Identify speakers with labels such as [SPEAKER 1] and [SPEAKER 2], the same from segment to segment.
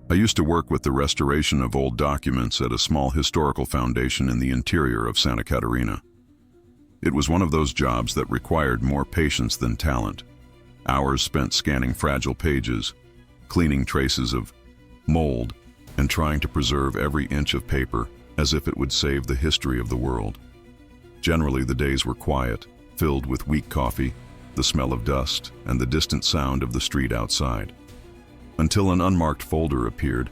[SPEAKER 1] I used to work with the restoration of old documents at a small historical foundation in the interior of Santa Catarina. It was one of those jobs that required more patience than talent. Hours spent scanning fragile pages, cleaning traces of mold, and trying to preserve every inch of paper as if it would save the history of the world. Generally, the days were quiet, filled with weak coffee, the smell of dust, and the distant sound of the street outside. Until an unmarked folder appeared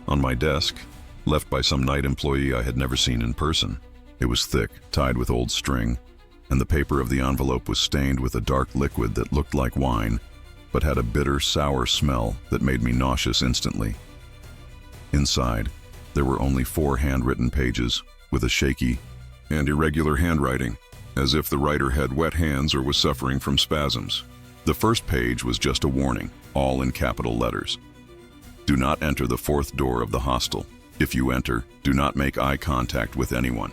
[SPEAKER 1] on my desk, left by some night employee I had never seen in person. It was thick, tied with old string, and the paper of the envelope was stained with a dark liquid that looked like wine, but had a bitter, sour smell that made me nauseous instantly. Inside, there were only 4 handwritten pages with a shaky and irregular handwriting, as if the writer had wet hands or was suffering from spasms. The first page was just a warning, all in capital letters. Do not enter the 4th door of the hostel. If you enter, do not make eye contact with anyone.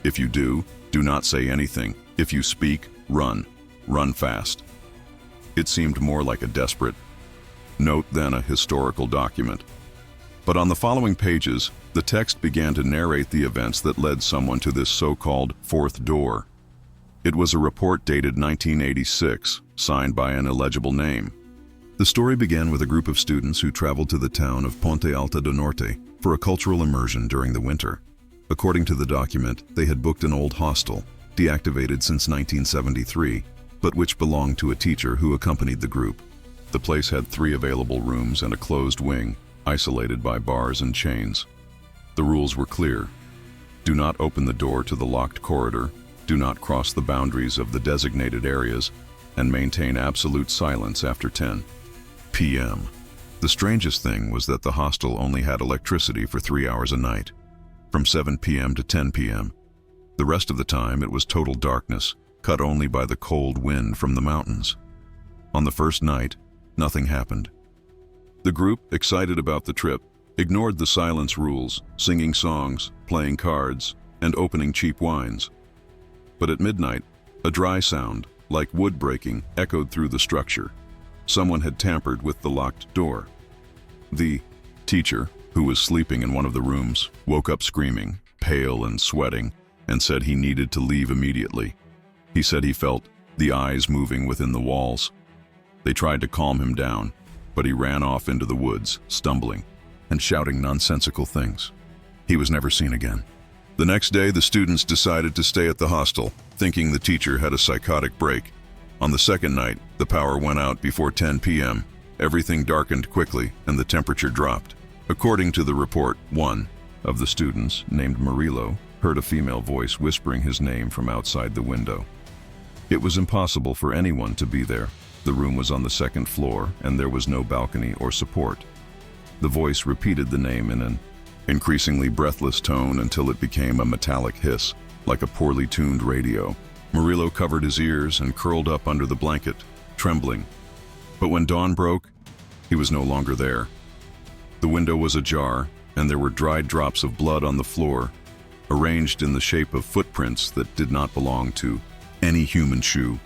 [SPEAKER 1] If you do not say anything. If you speak, run. Run fast. It seemed more like a desperate note than a historical document. But on the following pages, the text began to narrate the events that led someone to this so-called 4th door. It was a report dated 1986, signed by an illegible name. The story began with a group of students who traveled to the town of Ponte Alta do Norte for a cultural immersion during the winter. According to the document, they had booked an old hostel, deactivated since 1973, but which belonged to a teacher who accompanied the group. The place had 3 available rooms and a closed wing, isolated by bars and chains. The rules were clear. Do not open the door to the locked corridor, do not cross the boundaries of the designated areas, and maintain absolute silence after 10 p.m. The strangest thing was that the hostel only had electricity for 3 hours a night, from 7 p.m. to 10 p.m. The rest of the time it was total darkness, cut only by the cold wind from the mountains. On the first night, nothing happened. The group, excited about the trip, ignored the silence rules, singing songs, playing cards, and opening cheap wines. But at midnight, a dry sound, like wood breaking, echoed through the structure. Someone had tampered with the locked door. The teacher, who was sleeping in one of the rooms, woke up screaming, pale and sweating, and said he needed to leave immediately. He said he felt the eyes moving within the walls. They tried to calm him down, but he ran off into the woods, stumbling and shouting nonsensical things. He was never seen again. The next day, the students decided to stay at the hostel, thinking the teacher had a psychotic break. On the second night, the power went out before 10 p.m. Everything darkened quickly, and the temperature dropped. According to the report, one of the students, named Murilo, heard a female voice whispering his name from outside the window. It was impossible for anyone to be there. The room was on the 2nd floor, and there was no balcony or support. The voice repeated the name in an increasingly breathless tone until it became a metallic hiss, like a poorly tuned radio. Murilo covered his ears and curled up under the blanket, trembling. But when dawn broke, he was no longer there. The window was ajar, and there were dried drops of blood on the floor, arranged in the shape of footprints that did not belong to any human shoe.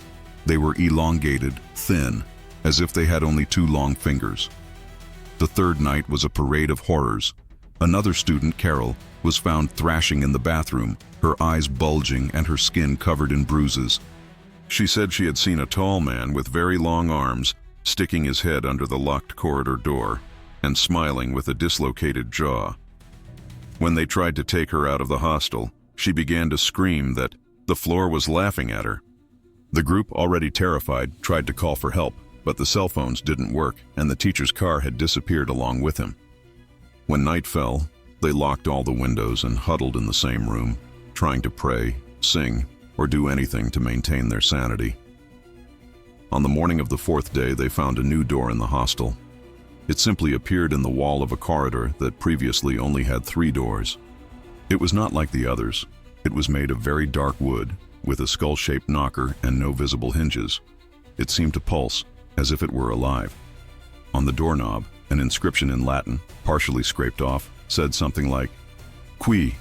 [SPEAKER 1] They were elongated, thin, as if they had only 2 long fingers. The third night was a parade of horrors. Another student, Carol, was found thrashing in the bathroom, her eyes bulging and her skin covered in bruises. She said she had seen a tall man with very long arms sticking his head under the locked corridor door and smiling with a dislocated jaw. When they tried to take her out of the hostel, she began to scream that the floor was laughing at her. The group, already terrified, tried to call for help, but the cell phones didn't work and the teacher's car had disappeared along with him. When night fell, they locked all the windows and huddled in the same room, trying to pray, sing, or do anything to maintain their sanity. On the morning of the 4th day, they found a new door in the hostel. It simply appeared in the wall of a corridor that previously only had 3 doors. It was not like the others. It was made of very dark wood, with a skull-shaped knocker and no visible hinges. It seemed to pulse, as if it were alive. On the doorknob, an inscription in Latin, partially scraped off, said something like, "Qui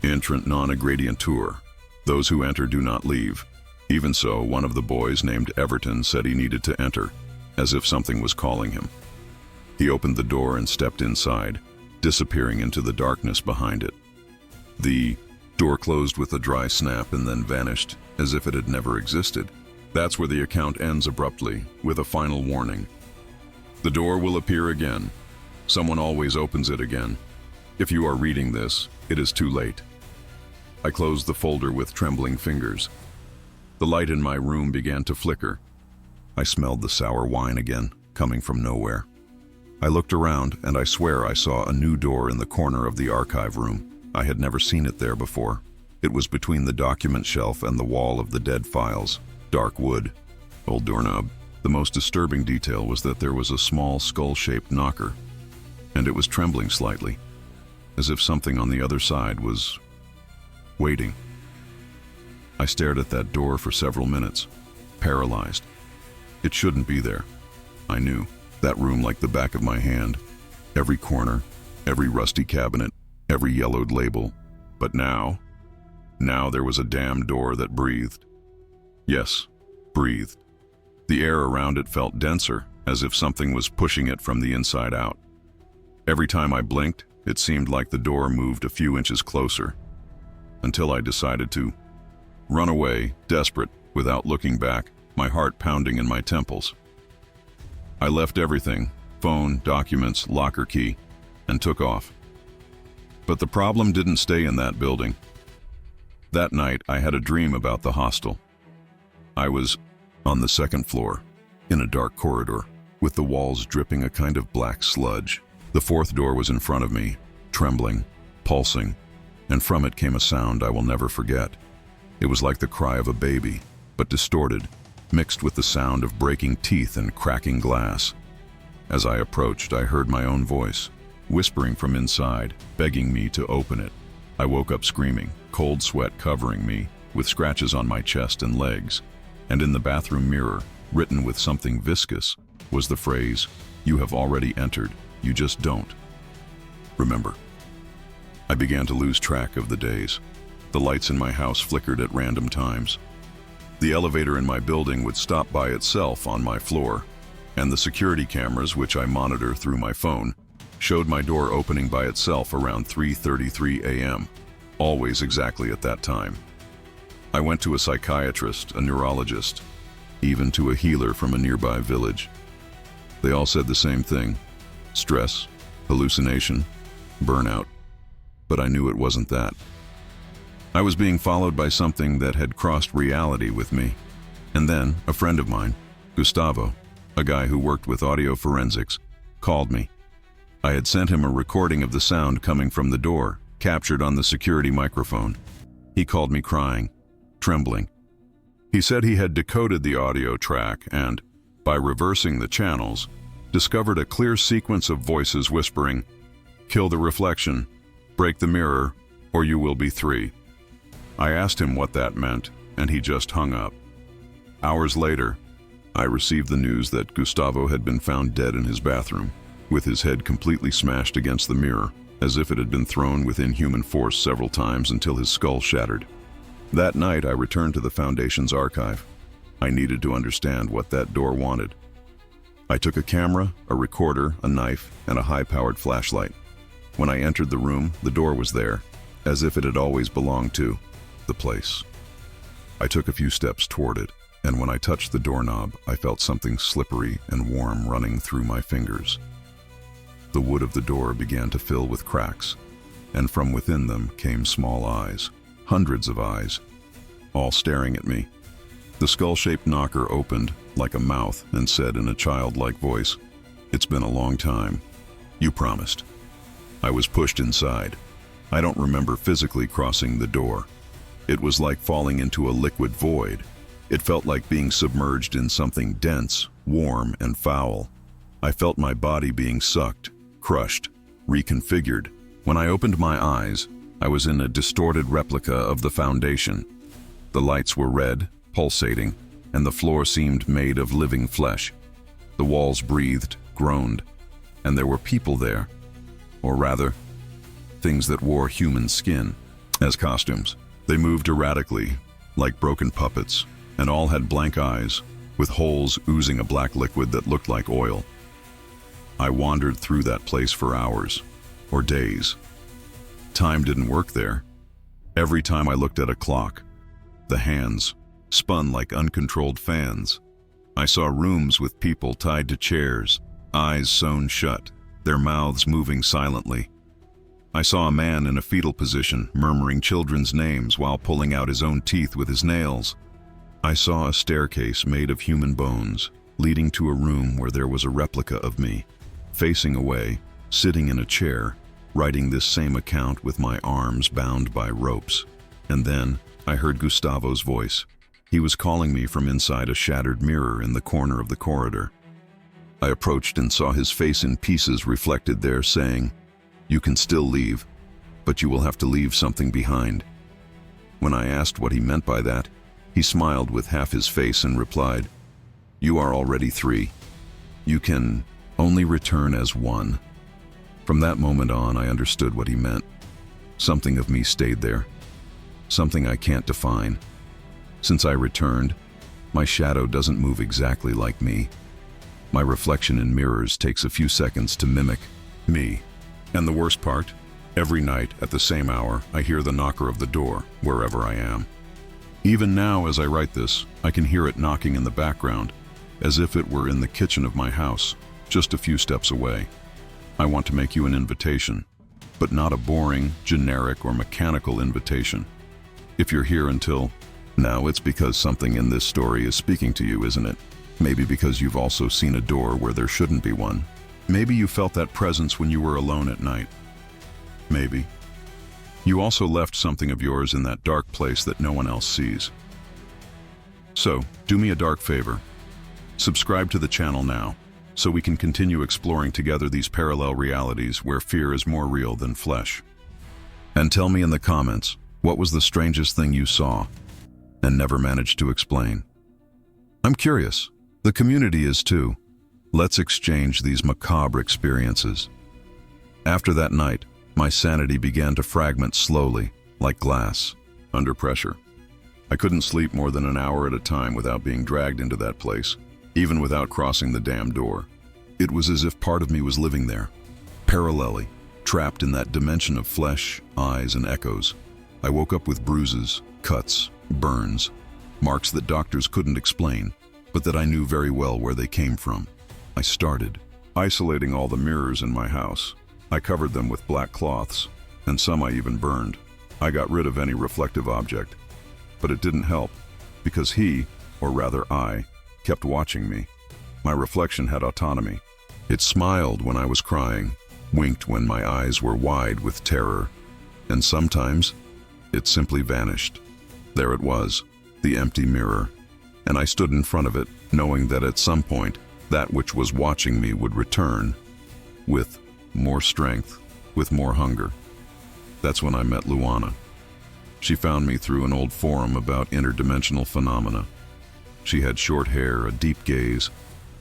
[SPEAKER 1] entrant non aggredientur." Those who enter do not leave. Even so, one of the boys named Everton said he needed to enter, as if something was calling him. He opened the door and stepped inside, disappearing into the darkness behind it. The door closed with a dry snap and then vanished, as if it had never existed. That's where the account ends abruptly, with a final warning. The door will appear again. Someone always opens it again. If you are reading this, it is too late. I closed the folder with trembling fingers. The light in my room began to flicker. I smelled the sour wine again, coming from nowhere. I looked around, and I swear I saw a new door in the corner of the archive room. I had never seen it there before. It was between the document shelf and the wall of the dead files. Dark wood. Old doorknob. The most disturbing detail was that there was a small skull-shaped knocker, and it was trembling slightly, as if something on the other side was waiting. I stared at that door for several minutes, paralyzed. It shouldn't be there. I knew. That room like the back of my hand. Every corner, every rusty cabinet, every yellowed label. But now there was a damn door that breathed. Yes, breathed. The air around it felt denser, as if something was pushing it from the inside out. Every time I blinked, it seemed like the door moved a few inches closer, until I decided to run away, desperate, without looking back, my heart pounding in my temples. I left everything, phone, documents, locker key, and took off. But the problem didn't stay in that building. That night, I had a dream about the hostel. I was on the second floor, in a dark corridor, with the walls dripping a kind of black sludge. The fourth door was in front of me, trembling, pulsing, and from it came a sound I will never forget. It was like the cry of a baby, but distorted, mixed with the sound of breaking teeth and cracking glass. As I approached, I heard my own voice, whispering from inside, begging me to open it. I woke up screaming, cold sweat covering me, with scratches on my chest and legs, and in the bathroom mirror, written with something viscous, was the phrase, "You have already entered, you just don't remember." I began to lose track of the days. The lights in my house flickered at random times. The elevator in my building would stop by itself on my floor, and the security cameras, which I monitor through my phone, showed my door opening by itself around 3:33 a.m., always exactly at that time. I went to a psychiatrist, a neurologist, even to a healer from a nearby village. They all said the same thing: stress, hallucination, burnout. But I knew it wasn't that. I was being followed by something that had crossed reality with me. And then, a friend of mine, Gustavo, a guy who worked with audio forensics, called me. I had sent him a recording of the sound coming from the door, captured on the security microphone. He called me crying, trembling. He said he had decoded the audio track and, by reversing the channels, discovered a clear sequence of voices whispering, "Kill the reflection, break the mirror, or you will be 3. I asked him what that meant, and he just hung up. Hours later, I received the news that Gustavo had been found dead in his bathroom, with his head completely smashed against the mirror, as if it had been thrown with inhuman force several times until his skull shattered. That night, I returned to the Foundation's archive. I needed to understand what that door wanted. I took a camera, a recorder, a knife, and a high-powered flashlight. When I entered the room, the door was there, as if it had always belonged to the place. I took a few steps toward it, and when I touched the doorknob, I felt something slippery and warm running through my fingers. The wood of the door began to fill with cracks, and from within them came small eyes, hundreds of eyes, all staring at me. The skull-shaped knocker opened like a mouth and said in a childlike voice, "It's been a long time. You promised." I was pushed inside. I don't remember physically crossing the door. It was like falling into a liquid void. It felt like being submerged in something dense, warm, and foul. I felt my body being sucked, crushed, reconfigured. When I opened my eyes, I was in a distorted replica of the Foundation. The lights were red, pulsating, and the floor seemed made of living flesh. The walls breathed, groaned, and there were people there. Or rather, things that wore human skin as costumes. They moved erratically, like broken puppets, and all had blank eyes, with holes oozing a black liquid that looked like oil. I wandered through that place for hours, or days. Time didn't work there. Every time I looked at a clock, the hands spun like uncontrolled fans. I saw rooms with people tied to chairs, eyes sewn shut, their mouths moving silently. I saw a man in a fetal position, murmuring children's names while pulling out his own teeth with his nails. I saw a staircase made of human bones, leading to a room where there was a replica of me, facing away, sitting in a chair, writing this same account with my arms bound by ropes. And then I heard Gustavo's voice. He was calling me from inside a shattered mirror in the corner of the corridor. I approached and saw his face in pieces reflected there, saying, "You can still leave, but you will have to leave something behind." When I asked what he meant by that, he smiled with half his face and replied, "You are already 3. You can only return as 1. From that moment on, I understood what he meant. Something of me stayed there. Something I can't define. Since I returned, my shadow doesn't move exactly like me. My reflection in mirrors takes a few seconds to mimic me. And the worst part, every night at the same hour, I hear the knocker of the door, wherever I am. Even now, as I write this, I can hear it knocking in the background, as if it were in the kitchen of my house, just a few steps away. I want to make you an invitation, but not a boring, generic, or mechanical invitation. If you're here until now, it's because something in this story is speaking to you, isn't it? Maybe because you've also seen a door where there shouldn't be one. Maybe you felt that presence when you were alone at night. Maybe. You also left something of yours in that dark place that no one else sees. So, do me a dark favor. Subscribe to the channel now, so we can continue exploring together these parallel realities where fear is more real than flesh. And tell me in the comments, what was the strangest thing you saw and never managed to explain? I'm curious. The community is too. Let's exchange these macabre experiences. After that night, my sanity began to fragment slowly, like glass, under pressure. I couldn't sleep more than an hour at a time without being dragged into that place, even without crossing the damn door. It was as if part of me was living there, parallelly, trapped in that dimension of flesh, eyes, and echoes. I woke up with bruises, cuts, burns, marks that doctors couldn't explain, but that I knew very well where they came from. I started isolating all the mirrors in my house. I covered them with black cloths, and some I even burned. I got rid of any reflective object. But it didn't help, because he, or rather I, kept watching me. My reflection had autonomy. It smiled when I was crying, winked when my eyes were wide with terror, and sometimes it simply vanished. There it was, the empty mirror, and I stood in front of it, knowing that at some point, that which was watching me would return, with more strength, with more hunger. That's when I met Luana. She found me through an old forum about interdimensional phenomena. She had short hair, a deep gaze,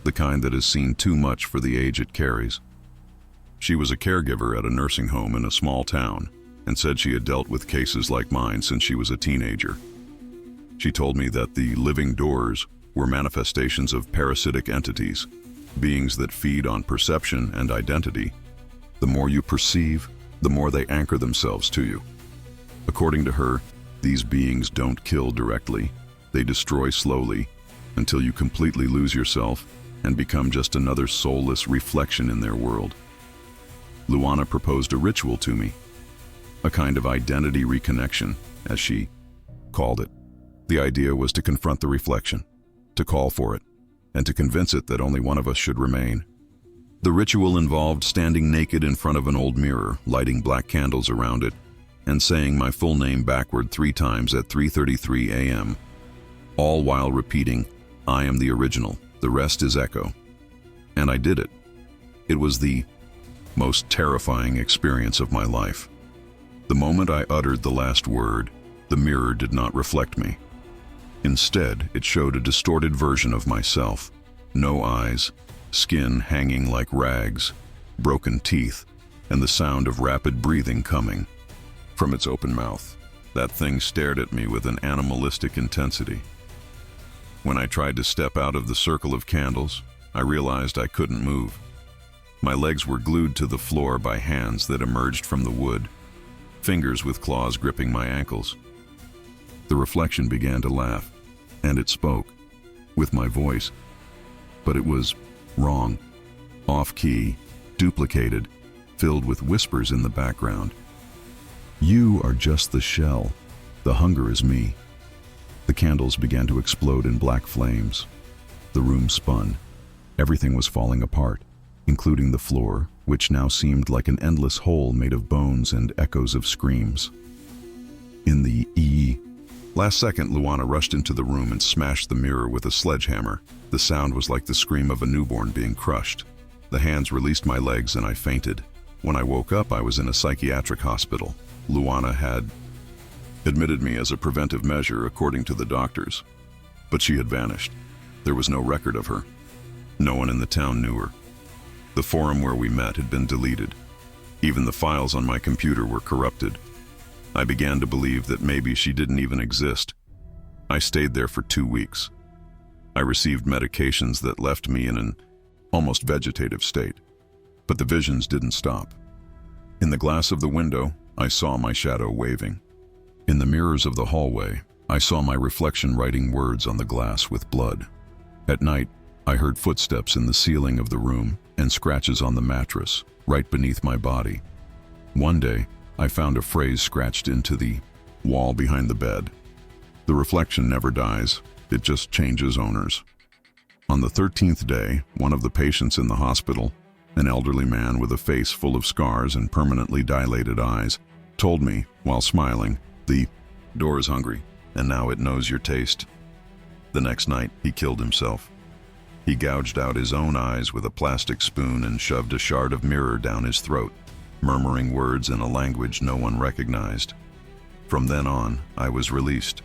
[SPEAKER 1] the kind that has seen too much for the age it carries. She was a caregiver at a nursing home in a small town, and said she had dealt with cases like mine since she was a teenager. She told me that the living doors were manifestations of parasitic entities, beings that feed on perception and identity. The more you perceive, the more they anchor themselves to you. According to her, these beings don't kill directly. They destroy slowly until you completely lose yourself and become just another soulless reflection in their world. Luana proposed a ritual to me, a kind of identity reconnection, as she called it. The idea was to confront the reflection, to call for it, and to convince it that only one of us should remain. The ritual involved standing naked in front of an old mirror, lighting black candles around it, and saying my full name backward 3 times at 3:33 a.m., all while repeating, "I am the original, the rest is echo." And I did it. It was the most terrifying experience of my life. The moment I uttered the last word, the mirror did not reflect me. Instead, it showed a distorted version of myself. No eyes, skin hanging like rags, broken teeth, and the sound of rapid breathing coming from its open mouth. That thing stared at me with an animalistic intensity. When I tried to step out of the circle of candles, I realized I couldn't move. My legs were glued to the floor by hands that emerged from the wood, fingers with claws gripping my ankles. The reflection began to laugh, and it spoke, with my voice. But it was wrong, off-key, duplicated, filled with whispers in the background. You are just the shell. The hunger is me. The candles began to explode in black flames. The room spun. Everything was falling apart, including the floor, which now seemed like an endless hole made of bones and echoes of screams. In the last second, Luana rushed into the room and smashed the mirror with a sledgehammer. The sound was like the scream of a newborn being crushed. The hands released my legs and I fainted. When I woke up, I was in a psychiatric hospital. Luana had admitted me as a preventive measure according to the doctors, but she had vanished. There was no record of her. No one in the town knew her. The forum where we met had been deleted. Even the files on my computer were corrupted. I began to believe that maybe she didn't even exist. I stayed there for 2 weeks. I received medications that left me in an almost vegetative state, but the visions didn't stop. In the glass of the window, I saw my shadow waving. In the mirrors of the hallway, I saw my reflection writing words on the glass with blood. At night, I heard footsteps in the ceiling of the room and scratches on the mattress, right beneath my body. One day, I found a phrase scratched into the wall behind the bed. The reflection never dies, it just changes owners. On the 13th day, one of the patients in the hospital, an elderly man with a face full of scars and permanently dilated eyes, told me, while smiling, "The door is hungry, and now it knows your taste." The next night, he killed himself. He gouged out his own eyes with a plastic spoon and shoved a shard of mirror down his throat, murmuring words in a language no one recognized. From then on, I was released.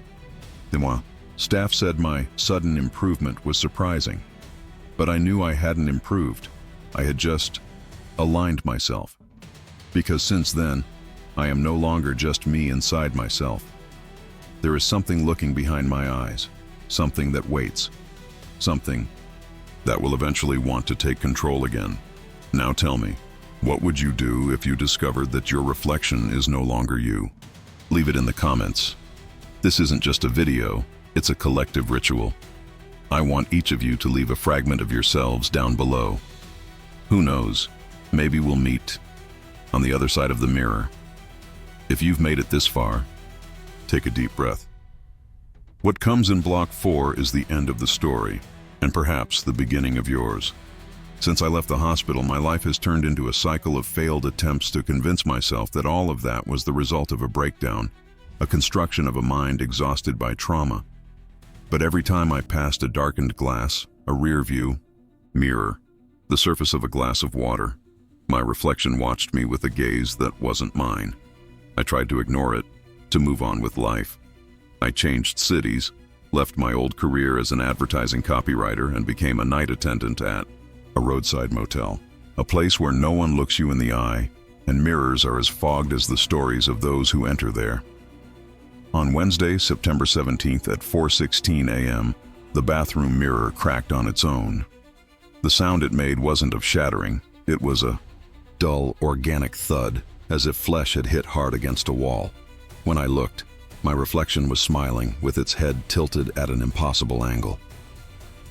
[SPEAKER 1] Staff said my sudden improvement was surprising, but I knew I hadn't improved. I had just aligned myself. Because since then, I am no longer just me inside myself. There is something looking behind my eyes, something that waits, something that will eventually want to take control again. Now tell me, what would you do if you discovered that your reflection is no longer you? Leave it in the comments. This isn't just a video, it's a collective ritual. I want each of you to leave a fragment of yourselves down below. Who knows, maybe we'll meet on the other side of the mirror. If you've made it this far, take a deep breath. What comes in block 4 is the end of the story, and perhaps the beginning of yours. Since I left the hospital, my life has turned into a cycle of failed attempts to convince myself that all of that was the result of a breakdown, a construction of a mind exhausted by trauma. But every time I passed a darkened glass, a rear view, mirror, the surface of a glass of water, my reflection watched me with a gaze that wasn't mine. I tried to ignore it, to move on with life. I changed cities, left my old career as an advertising copywriter, and became a night attendant at a roadside motel, a place where no one looks you in the eye, and mirrors are as fogged as the stories of those who enter there. On Wednesday, September 17th at 4:16 a.m., the bathroom mirror cracked on its own. The sound it made wasn't of shattering, it was a dull, organic thud, as if flesh had hit hard against a wall. When I looked, my reflection was smiling, with its head tilted at an impossible angle.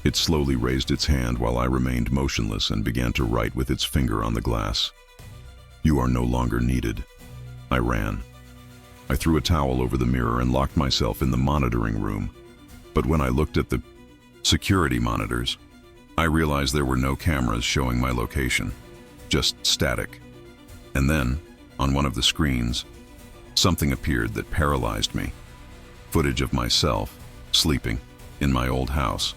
[SPEAKER 1] It slowly raised its hand while I remained motionless and began to write with its finger on the glass. "You are no longer needed." I ran. I threw a towel over the mirror and locked myself in the monitoring room. But when I looked at the security monitors, I realized there were no cameras showing my location, just static. And then, on one of the screens, something appeared that paralyzed me. Footage of myself, sleeping, in my old house.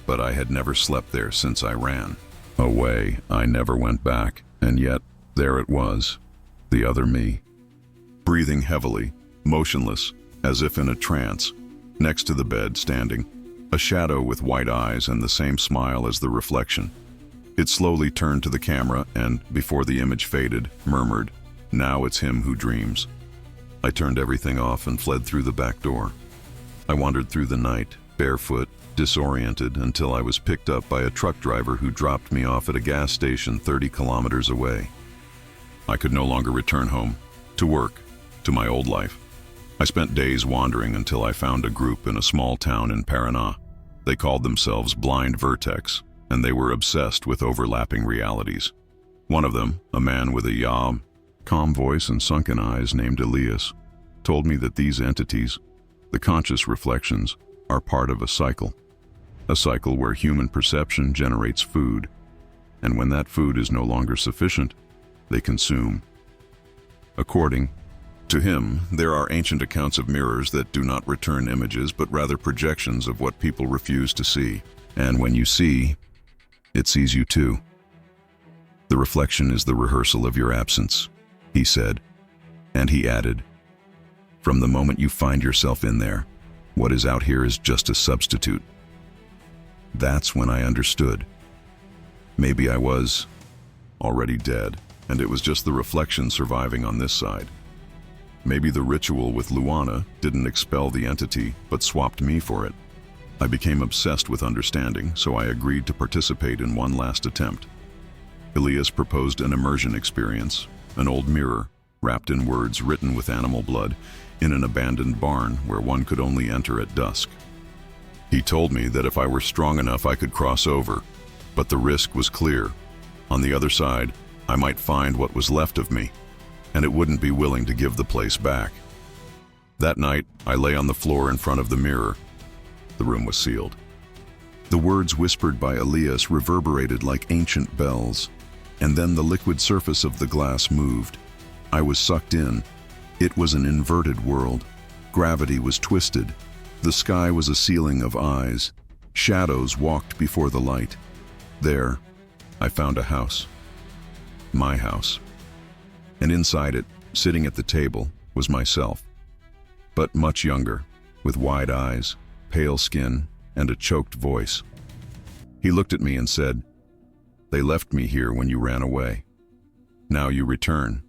[SPEAKER 1] But I had never slept there since I ran away. I never went back, and yet there it was, the other me. Breathing heavily, motionless, as if in a trance, next to the bed standing, a shadow with white eyes and the same smile as the reflection. It slowly turned to the camera and, before the image faded, murmured, "Now it's him who dreams." I turned everything off and fled through the back door. I wandered through the night, barefoot, disoriented until I was picked up by a truck driver who dropped me off at a gas station 30 kilometers away. I could no longer return home, to work, to my old life. I spent days wandering until I found a group in a small town in Paraná. They called themselves Blind Vertex, and they were obsessed with overlapping realities. One of them, a man with a calm voice and sunken eyes named Elias, told me that these entities, the conscious reflections, are part of a cycle where human perception generates food, and when that food is no longer sufficient, they consume. According to him, there are ancient accounts of mirrors that do not return images but rather projections of what people refuse to see. And when you see, it sees you too. The reflection is the rehearsal of your absence, he said. And he added, from the moment you find yourself in there, what is out here is just a substitute. That's when I understood. Maybe I was already dead, and it was just the reflection surviving on this side. Maybe the ritual with Luana didn't expel the entity, but swapped me for it. I became obsessed with understanding, so I agreed to participate in one last attempt. Elias proposed an immersion experience, an old mirror, wrapped in words written with animal blood, in an abandoned barn where one could only enter at dusk. He told me that if I were strong enough I could cross over, but the risk was clear. On the other side, I might find what was left of me, and it wouldn't be willing to give the place back. That night, I lay on the floor in front of the mirror. The room was sealed. The words whispered by Elias reverberated like ancient bells, and then the liquid surface of the glass moved. I was sucked in. It was an inverted world. Gravity was twisted. The sky was a ceiling of eyes. Shadows walked before the light. There, I found a house. My house. And inside it, sitting at the table, was myself. But much younger, with wide eyes, pale skin, and a choked voice. He looked at me and said, "They left me here when you ran away. Now you return."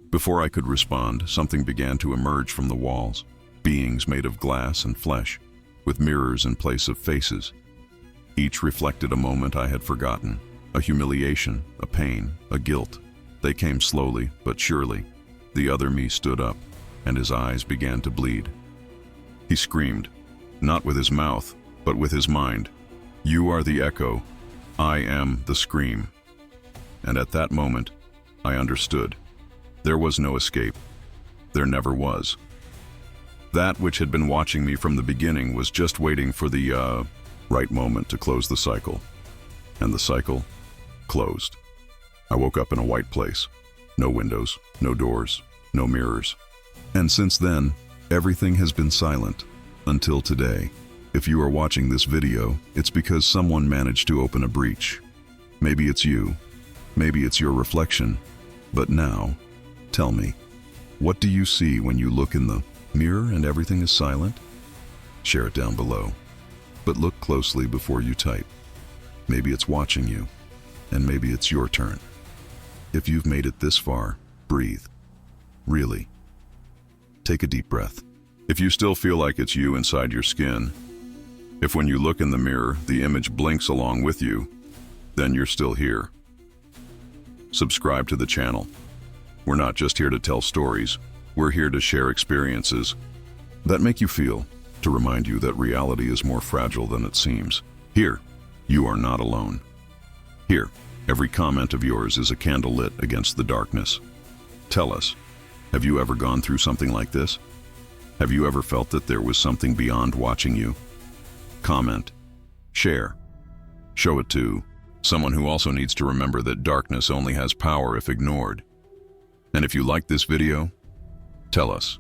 [SPEAKER 1] Before I could respond, something began to emerge from the walls. Beings made of glass and flesh, with mirrors in place of faces. Each reflected a moment I had forgotten, a humiliation, a pain, a guilt. They came slowly, but surely. The other me stood up, and his eyes began to bleed. He screamed, not with his mouth, but with his mind. "You are the echo. I am the scream." And at that moment, I understood. There was no escape. There never was. That which had been watching me from the beginning was just waiting for the right moment to close the cycle. And the cycle closed. I woke up in a white place. No windows, no doors, no mirrors. And since then, everything has been silent, until today. If you are watching this video, it's because someone managed to open a breach. Maybe it's you. Maybe it's your reflection. But now, tell me, what do you see when you look in the mirror and everything is silent? Share it down below. But look closely before you type. Maybe it's watching you, and maybe it's your turn. If you've made it this far, breathe. Really. Take a deep breath. If you still feel like it's you inside your skin, if when you look in the mirror, the image blinks along with you, then you're still here. Subscribe to the channel. We're not just here to tell stories, we're here to share experiences that make you feel, to remind you that reality is more fragile than it seems. Here, you are not alone. Here, every comment of yours is a candle lit against the darkness. Tell us, have you ever gone through something like this? Have you ever felt that there was something beyond watching you? Comment, share, show it to someone who also needs to remember that darkness only has power if ignored. And if you liked this video, tell us,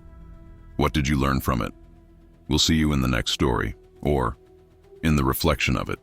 [SPEAKER 1] what did you learn from it? We'll see you in the next story, or in the reflection of it.